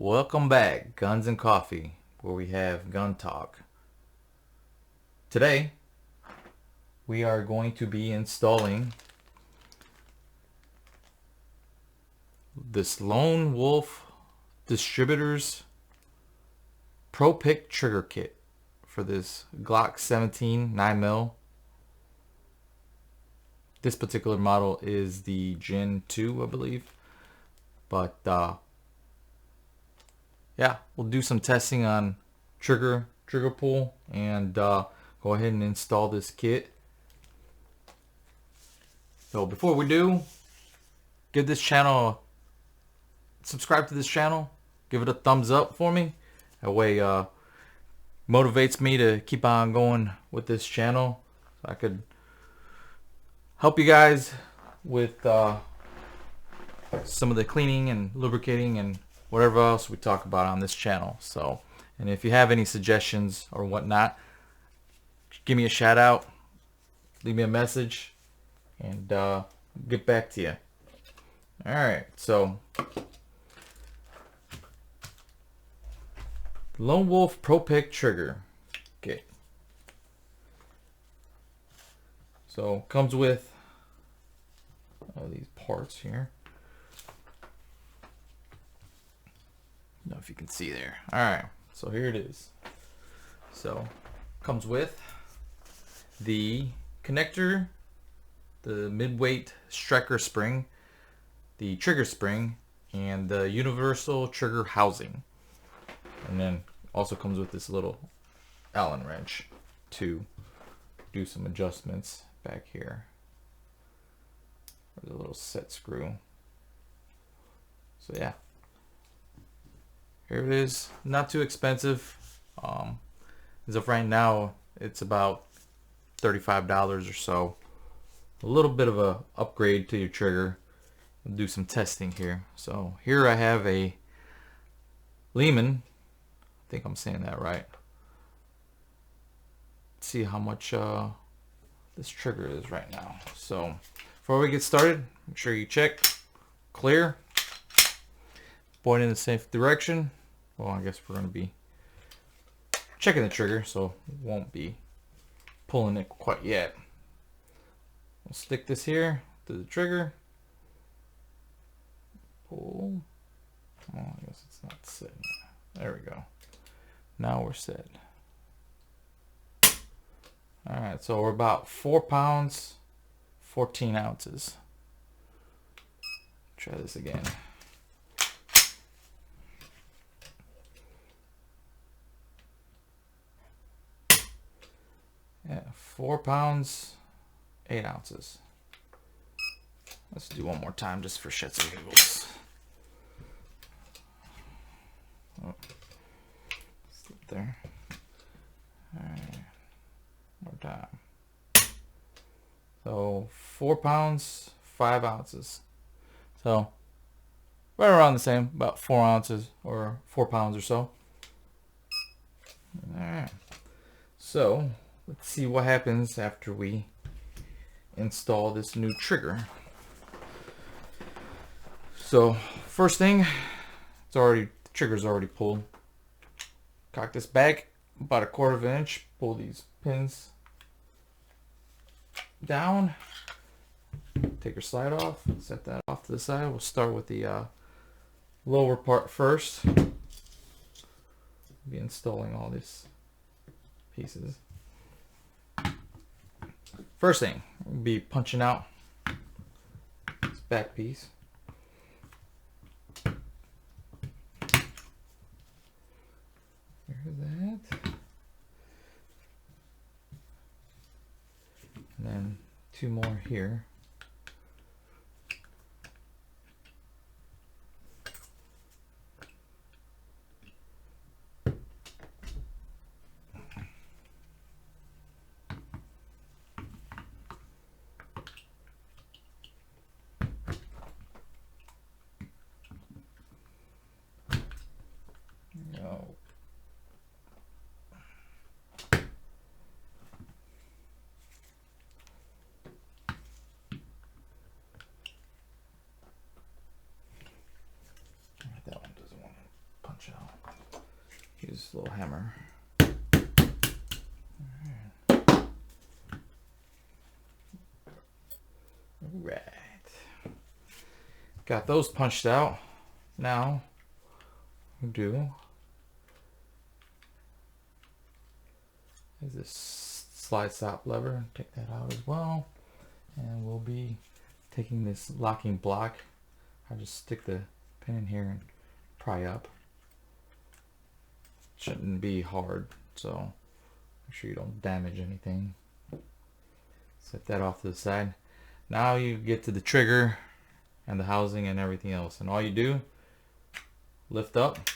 Welcome back, Guns and Coffee, where we have gun talk. Today, we are going to be installing this Lone Wolf Distributors Pro Pick Trigger Kit for this Glock 17 9mm. This particular model is the Gen 2, I believe. But yeah, we'll do some testing on trigger pull and go ahead and install this kit. So before we do, give this channel, subscribe to this channel, give it a thumbs up for me. That way motivates me to keep on going with this channel. So I could help you guys with some of the cleaning and lubricating and whatever else we talk about on this channel. So, and if you have any suggestions or whatnot, give me a shout out, leave me a message, and get back to you. Alright, so Lone Wolf Pro Pick Trigger. Okay. So comes with all these parts here. I don't know if you can see there. Alright, so here it is. So comes with the connector, the mid-weight striker spring, the trigger spring, and the universal trigger housing. And then also comes with this little Allen wrench to do some adjustments back here. There's a little set screw. So yeah, here it is. Not too expensive. As of right now, it's about $35 or so. A little bit of a upgrade to your trigger. We'll do some testing here. So here I have a Lehman. I think I'm saying that right. Let's see how much this trigger is right now. So before we get started, make sure you check clear, point in the safe direction. Well, I guess we're going to be checking the trigger, so won't be pulling it quite yet. We'll stick this here to the trigger. Pull. Oh, I guess it's not set. There we go. Now we're set. Alright, so we're about 4 pounds, 14 ounces. Try this again. Yeah, 4 pounds, 8 ounces. Let's do one more time just for shits and giggles. Oh, slip there. Alright, more time. So 4 pounds, 5 ounces. So right around the same, about 4 ounces or 4 pounds or so. Alright, so let's see what happens after we install this new trigger. So first thing, the trigger's already pulled. Cock this back about 1/4 inch. Pull these pins down. Take your slide off. Set that off to the side. We'll start with the lower part first. Be installing all these pieces. First thing, we'll be punching out this back piece. There's that. And then 2 more here. No. use a little hammer. Alright. Got those punched out. Now we do is this slide stop lever. Take that out as well. And we'll be taking this locking block. I just stick the pin in here and pry up. Shouldn't be hard, so make sure you don't damage anything. Set that off to the side. Now you get to the trigger and the housing and everything else, and all you do, lift up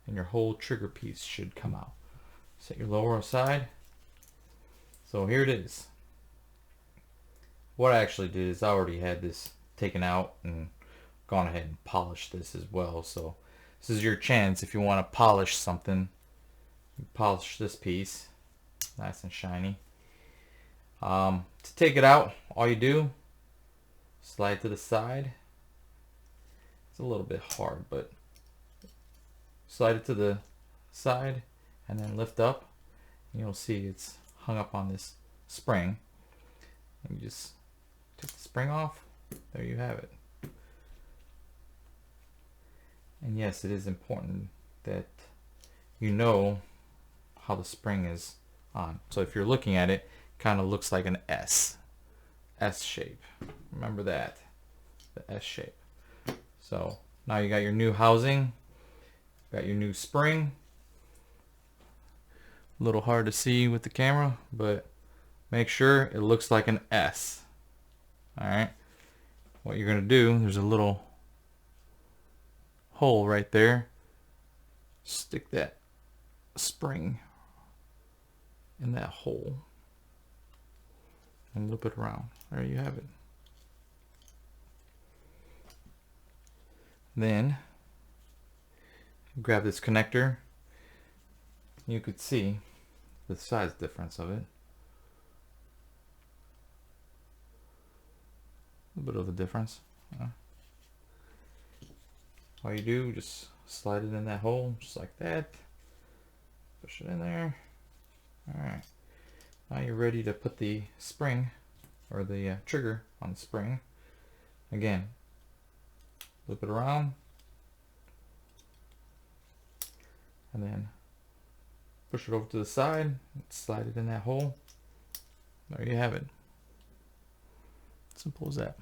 and your whole trigger piece should come out. Set your lower aside. So here it is. What I actually did is I already had this taken out and gone ahead and polished this as well. So this is your chance if you want to polish something. You polish this piece, nice and shiny. To take it out, all you do, slide to the side. It's a little bit hard, but slide it to the side and then lift up. And you'll see it's hung up on this spring. And you just take the spring off. There you have it. And yes, it is important that you know how the spring is on. So if you're looking at it, kind of looks like an S shape. Remember that, the S shape. So now you got your new housing, got your new spring. A little hard to see with the camera, but make sure it looks like an S. All right. What you're gonna do, there's a little hole right there. Stick that spring in that hole and loop it around. There you have it. Then grab this connector. You could see the size difference of it. A bit of a difference. All you do, just slide it in that hole, just like that. Push it in there. Alright. Now you're ready to put the spring, or the trigger on the spring. Again, loop it around. And then push it over to the side, slide it in that hole. There you have it. Simple as that.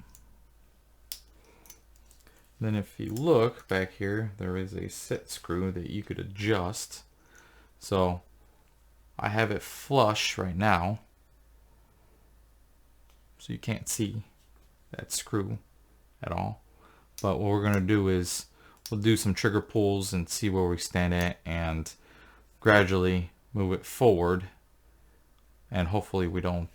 Then if you look back here, there is a set screw that you could adjust. So I have it flush right now, so you can't see that screw at all. But what we're going to do is we'll do some trigger pulls and see where we stand at, and gradually move it forward, and hopefully we don't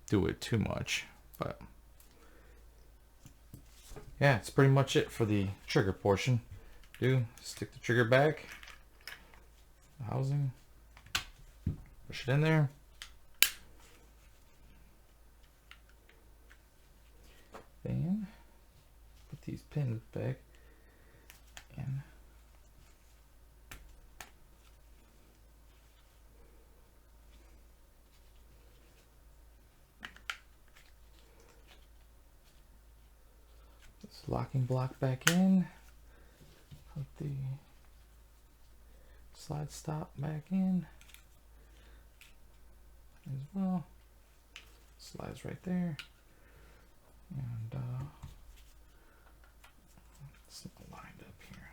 do it too much. But yeah, it's pretty much it for the trigger portion. Stick the trigger back, the housing, push it in there, then put these pins back in. This locking block back in. Put the slide stop back in as well. Slides right there. And it's not lined up here.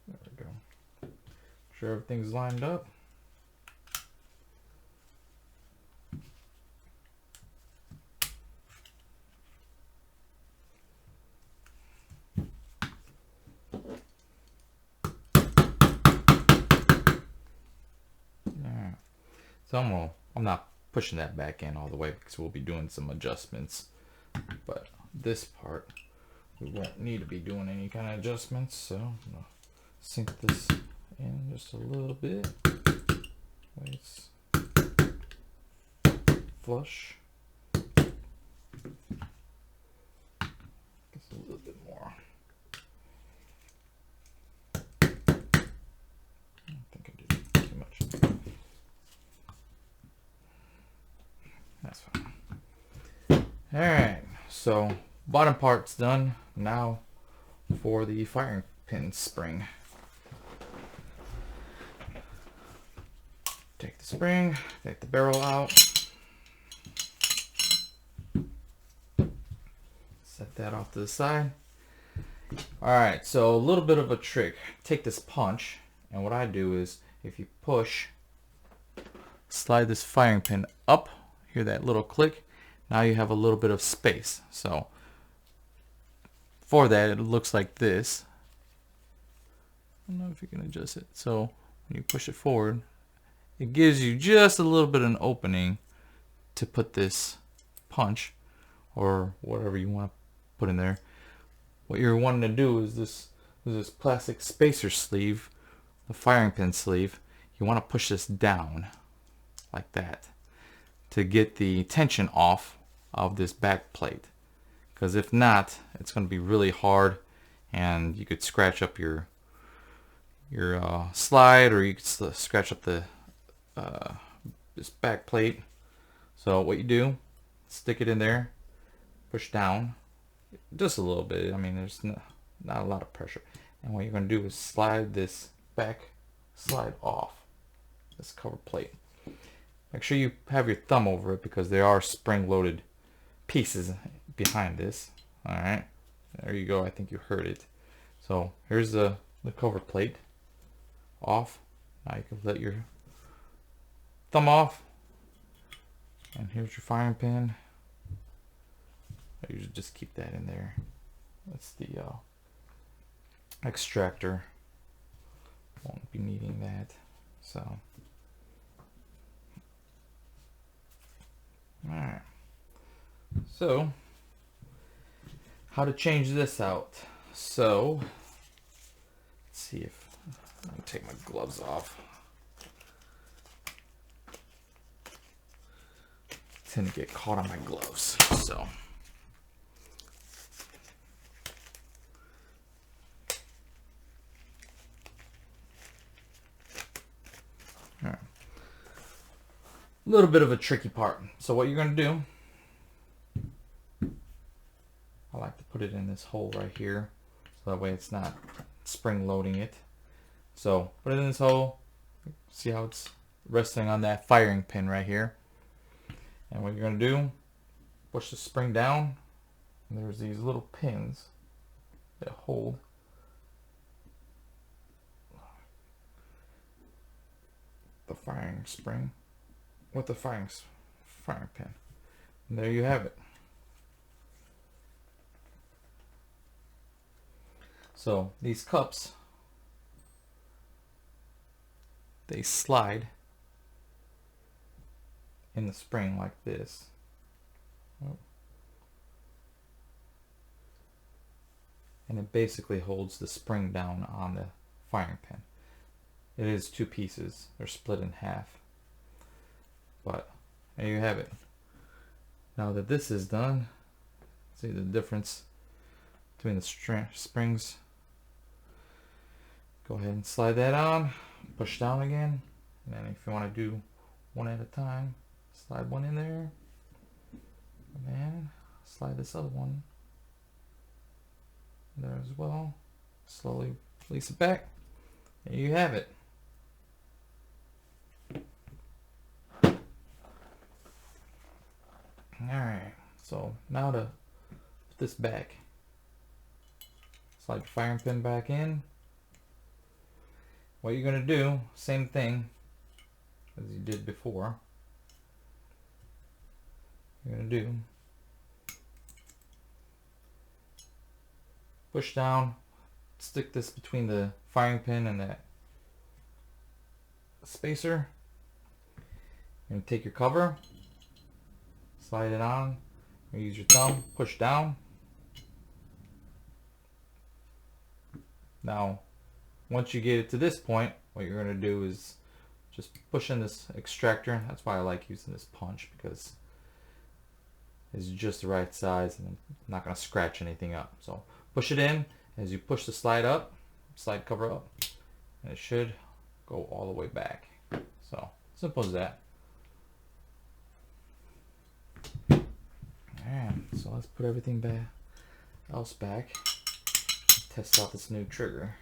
There we go. Make sure everything's lined up. So I'm not pushing that back in all the way because we'll be doing some adjustments. But this part, we won't need to be doing any kind of adjustments. So I'm gonna sink this in just a little bit. It's flush. Get a little bit more. I think I did too much. That's fine. Alright, so bottom part's done. Now for the firing pin spring. Take the spring, take the barrel out. Set that off to the side. Alright, so a little bit of a trick. Take this punch, and what I do is, if you push, slide this firing pin up, hear that little click, now you have a little bit of space. So for that, it looks like this. I don't know if you can adjust it. So when you push it forward, it gives you just a little bit of an opening to put this punch or whatever you want to put in there. What you're wanting to do is this plastic spacer sleeve, the firing pin sleeve, you want to push this down like that to get the tension off of this back plate, because if not, it's going to be really hard and you could scratch up your slide, or you could scratch up the this back plate. So what you do, stick it in there, push down just a little bit. I mean, there's not a lot of pressure, and what you're going to do is slide this back slide off this cover plate. Make sure you have your thumb over it because there are spring-loaded pieces behind this. Alright, there you go. I think you heard it. So here's the cover plate off. Now you can let your thumb off, and here's your firing pin. I usually just keep that in there. That's the extractor. Won't be needing that. So alright, so how to change this out. So let's see if I'm gonna take my gloves off. I tend to get caught on my gloves, so all right. A little bit of a tricky part. So what you're going to do, I like to put it in this hole right here, so that way it's not spring loading it. So put it in this hole. See how it's resting on that firing pin right here. And what you're going to do, push the spring down, and there's these little pins that hold the firing spring with the firing pin. And there you have it. So these cups, they slide in the spring like this. And it basically holds the spring down on the firing pin. It is two pieces. They're split in half. But there you have it. Now that this is done, see the difference between the springs. Go ahead and slide that on, push down again, and then if you want to do one at a time, slide one in there, and then slide this other one there as well. Slowly release it back. There you have it. Alright, so now to put this back, slide your firing pin back in. What you're going to do, same thing as you did before. You're going to do, push down, stick this between the firing pin and that spacer. You're going to take your cover, slide it on, you use your thumb, push down. Now once you get it to this point, what you're going to do is just push in this extractor. That's why I like using this punch, because is just the right size, and I'm not going to scratch anything up. So push it in. As you push the slide cover up, and it should go all the way back. So simple as that. Alright, so let's put everything else back. Test out this new trigger.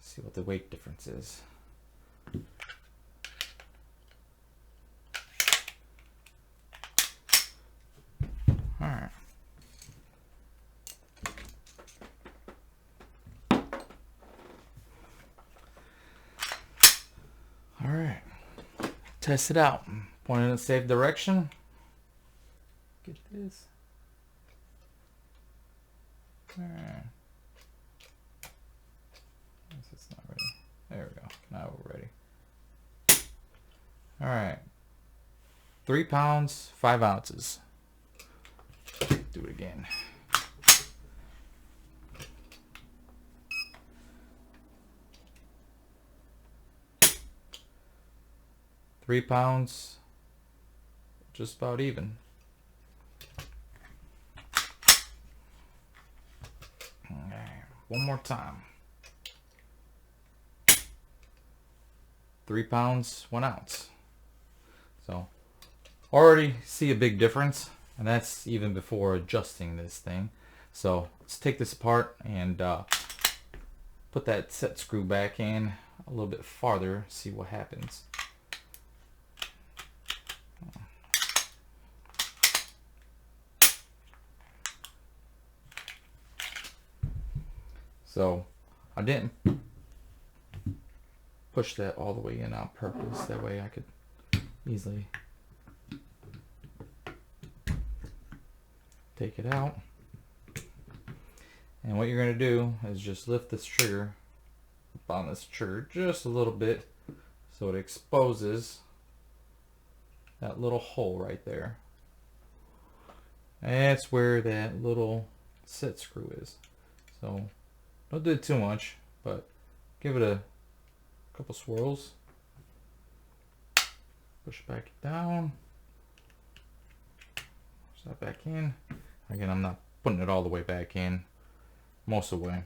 See what the weight difference is. Alright. Alright. Test it out. Point in the safe direction. Get this. Alright. It's not ready. There we go. Now we're ready. Alright. 3 pounds, 5 ounces. Do it again. £3, just about even. Okay, one more time. 3 pounds, 1 ounce. So already see a big difference, and that's even before adjusting this thing. So let's take this apart and put that set screw back in a little bit farther, see what happens. So I didn't push that all the way in on purpose, that way I could easily take it out. And what you're going to do is just lift this trigger up on this trigger just a little bit so it exposes that little hole right there. That's where that little set screw is. So don't do it too much, but give it a couple swirls. Push it back down. Push that back in. Again, I'm not putting it all the way back in, most of the way.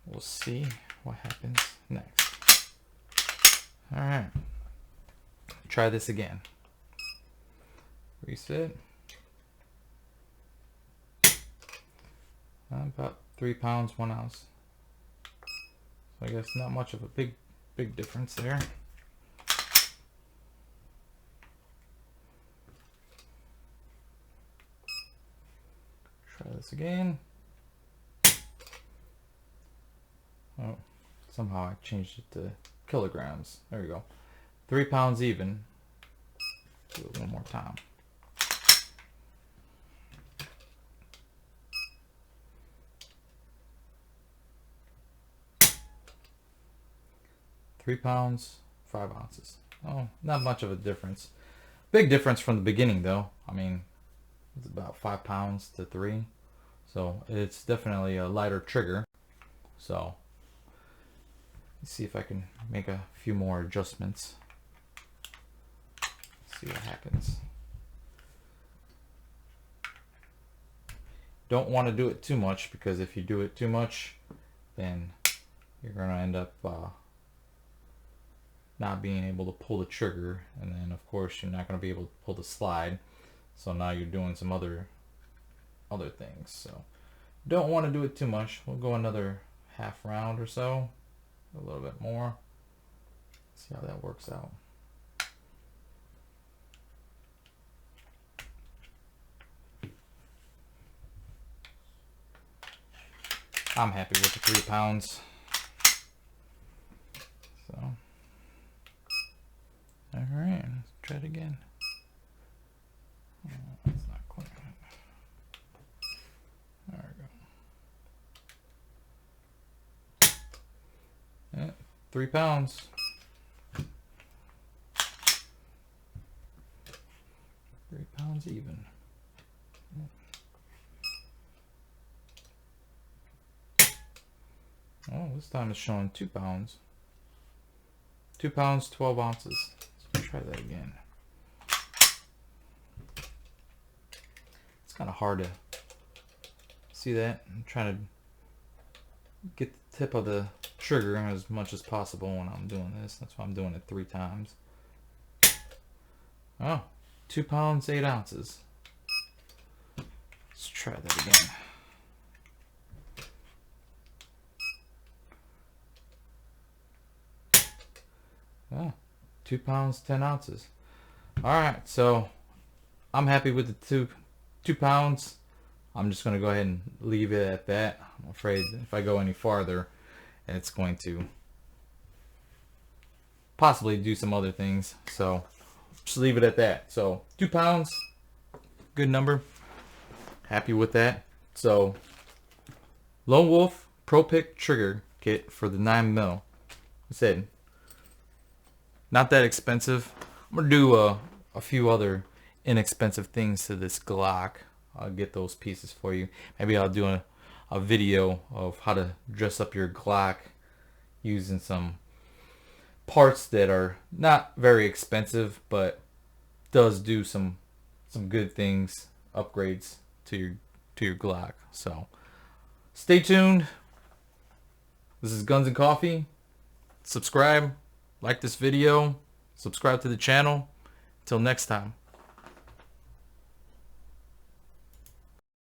We'll see what happens next. Alright. Try this again. Reset. About 3 pounds, 1 ounce. So I guess not much of a big difference there. Try this again. Oh, somehow I changed it to kilograms. There we go. 3 pounds even. Do it one more time. £3, 5 ounces. Oh, not much of a difference. Big difference from the beginning though. I mean, it's about 5 pounds to 3. So it's definitely a lighter trigger. So let's see if I can make a few more adjustments. See what happens. Don't want to do it too much, because if you do it too much, then you're going to end up not being able to pull the trigger, and then of course you're not going to be able to pull the slide. So now you're doing some other things. So don't want to do it too much. We'll go another half round or so, a little bit more. See how that works out. I'm happy with the 3 pounds. So, all right, let's try it again. Oh, that's not quite right. There we go. Yeah, 3 pounds. 3 pounds even. Oh, this time it's showing 2 pounds. 2 pounds, 12 ounces. Let's try that again. It's kind of hard to see that. I'm trying to get the tip of the trigger as much as possible when I'm doing this. That's why I'm doing it 3 times. Oh, 2 pounds, 8 ounces. Let's try that again. Oh, 2 pounds, 10 ounces. Alright, so I'm happy with the 2 pounds. I'm just going to go ahead and leave it at that. I'm afraid if I go any farther, it's going to possibly do some other things. So just leave it at that. So 2 pounds, good number. Happy with that. So Lone Wolf Pro Pick Trigger Kit for the 9mm. I said, not that expensive. I'm going to do a few other inexpensive things to this Glock. I'll get those pieces for you. Maybe I'll do a video of how to dress up your Glock using some parts that are not very expensive, but does do some good things, upgrades to your Glock. So stay tuned. This is Guns and Coffee. Subscribe, like this video, subscribe to the channel. Till next time.